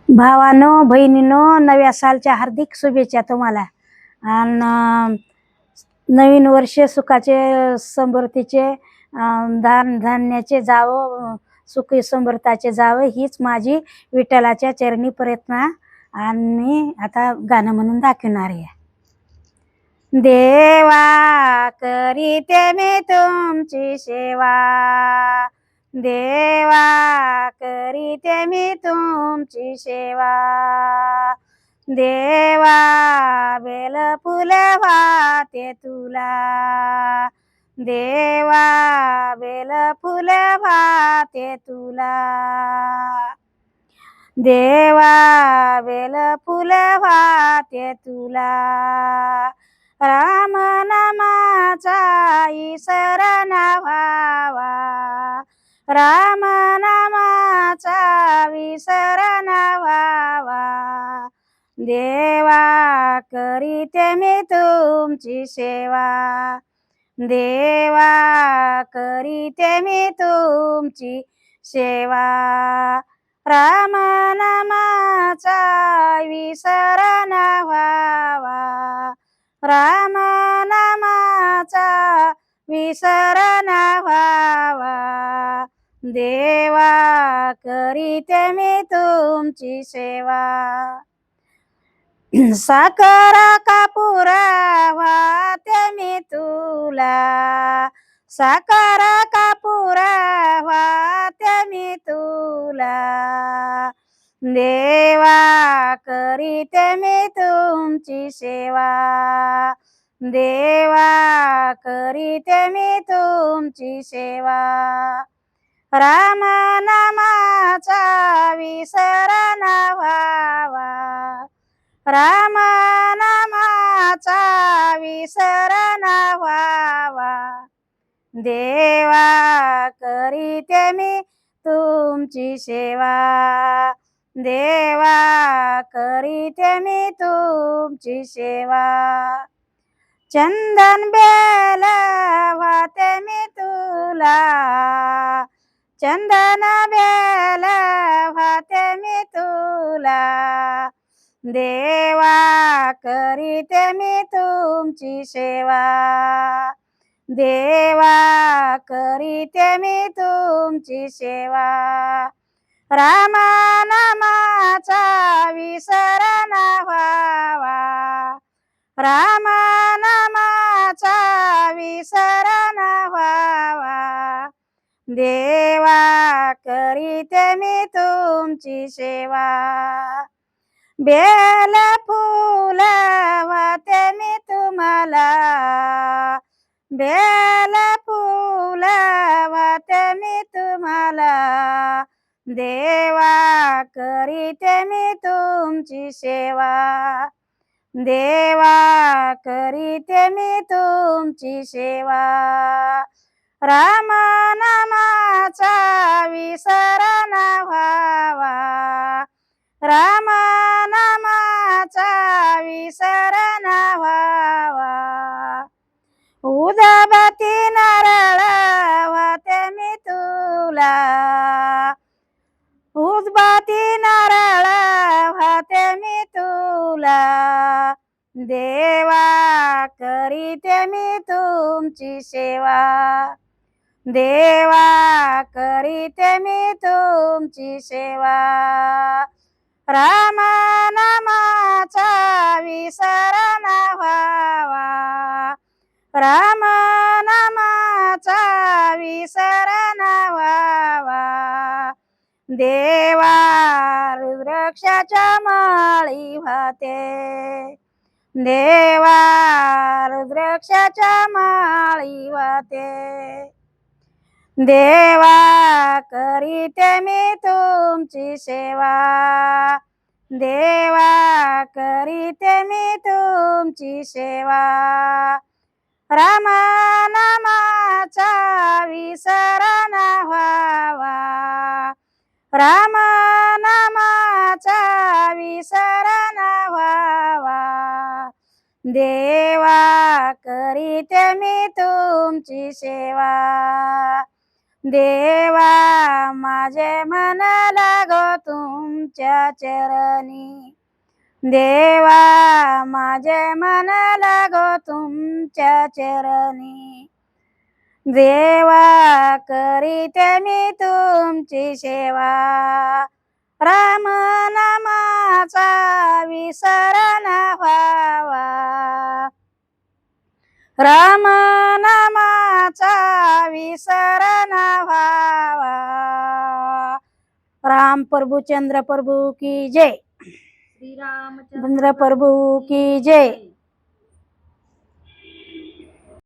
भावानो बहिणीनो, नव्या सालच्या हार्दिक शुभेच्छा तुम्हाला. आणि नवीन वर्ष सुखाचे समृद्धीचे धान धान्याचे जावं, सुखी समृद्धाचे जावं हीच माझी विठ्ठलाच्या चरणी प्रार्थना. आणि आता गाणं म्हणून दाखवणार आहे. देवा करीते मी तुमची सेवा, देवा करीते मी तुमची सेवा, देवा बेल फुल वाहते तुला, देवा बेल फुल वाहते तुला, देवा बेल फुल वाहते तुला, राम नामाचा ईसर व्हावा, राम नामाचा विसर व्हावा, देवा करीते मी तुमची सेवा, देवा करीते मी तुमची सेवा, राम नामाचा विसर व्हावा, राम नामाचा विसर व्हावा, देवा करीते मी तुमची सेवा, साखर कापूर वाहते मी तुला, साखर कापूर वाहते मी तुला, देवा करीते मी तुमची सेवा, देवा करीते मी तुमची सेवा, राम नामाचा विसर व्हावा, राम नामाचा विसर व्हावा, देवा करीते मी तुमची सेवा, देवा करीते मी तुमची सेवा, चंदन बेल वाहते मी तुला, चंदन बेल वाहते मी तुला, देवा करीते मी तुमची सेवा, देवा करीते मी तुमची सेवा, राम नामाचा विसर व्हावा, राम नामाचा विसर व्हावा, देवा करीते मी तुमची सेवा, बेल फूल वाहते मी तुम्हाला, बेल फूल वाहते मी तुम्हाला, देवा करीते मी तुमची सेवा, देवा करीते मी तुमची सेवा, राम नामाचा विसर व्हावा, राम नामाचा विसर व्हावा, उदबत्ती नारळ वाहते मी तुला, उदबत्ती नारळ वाहते मी तुला, देवा करीते मी तुमची सेवा, देवा करीते मी तुमची सेवा, राम नामाचा विसर व्हावा, राम नामाचा विसर व्हावा, देवा रुद्राक्षाच्या माळी वाहते, देवा रुद्राक्षाच्या माळी वाहते, देवा करीते मी तुमची सेवा, देवा करीते मी तुमची सेवा, राम नामाचा विसर व्हावा, राम नामाचा विसर व्हावा, देवा करीते मी तुमची सेवा, देवा माझे मन लागो तुमच्या चरणी, देवा माझे मन लागो तुमच्या चरणी, देवा करीते मी तुमची सेवा, राम नामाचा विसर न व्हावा, राम नामाचा विसर न व्हावा। राम प्रभु चंद्र प्रभु की जय, श्री रामचंद्र चंद्र प्रभु की जय।